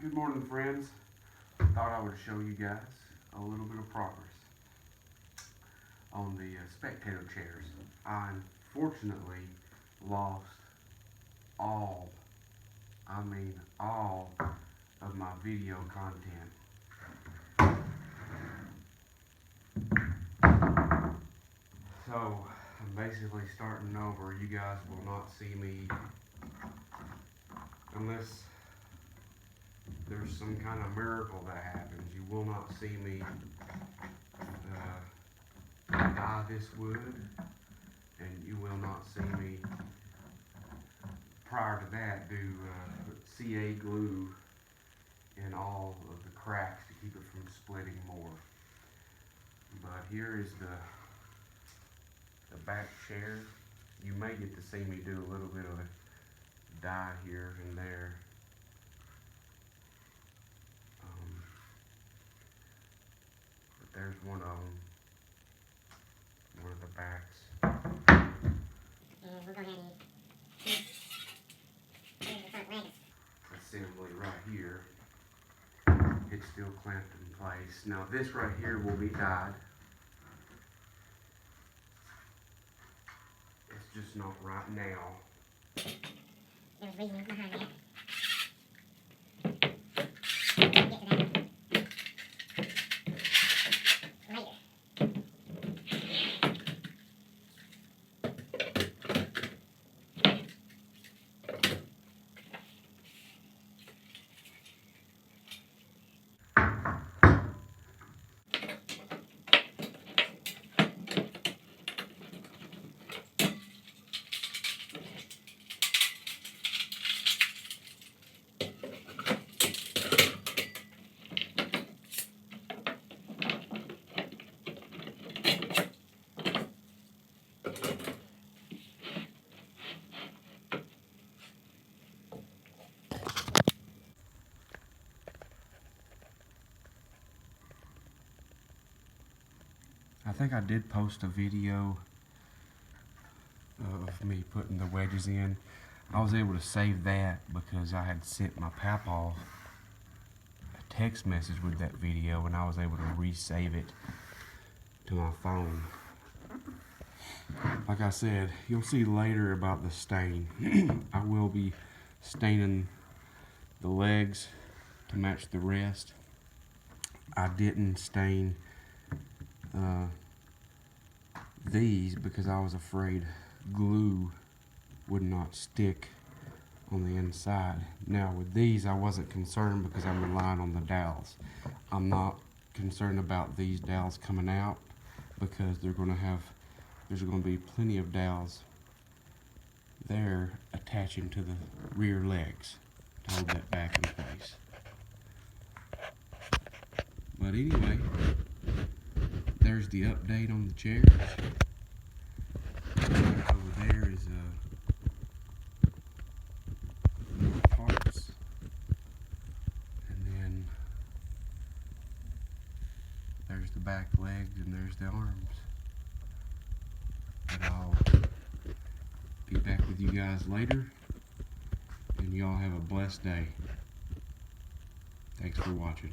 Good morning, friends. Thought I would show you guys a little bit of progress on the Spectator chairs. I unfortunately lost all of my video content. So I'm basically starting over. You guys will not see me unless there's some kind of miracle that happens. You will not see me dye this wood, and you will not see me prior to that do CA glue in all of the cracks to keep it from splitting more. But here is the back chair. You may get to see me do a little bit of a dye here and there. But there's one of them, one of the backs. And we'll go ahead and here's the front legs. Assembly right here. It's still clamped in place. Now this right here will be dyed. It's just not right now. There's reasoning behind that. We'll get to that later. I think I did post a video of me putting the wedges in. I was able to save that because I had sent my papaw a text message with that video, and I was able to resave it to my phone. Like I said, you'll see later about the stain. I will be staining the legs to match the rest. I didn't stain these because I was afraid glue would not stick on the inside. Now with these I wasn't concerned because I'm relying on the dowels. I'm not concerned about these dowels coming out because there's going to be plenty of dowels there attaching to the rear legs to hold that back in place. But anyway, there's the update on the chairs. Over there is more parts, and then there's the back legs and there's the arms. But I'll be back with you guys later, and y'all have a blessed day. Thanks for watching.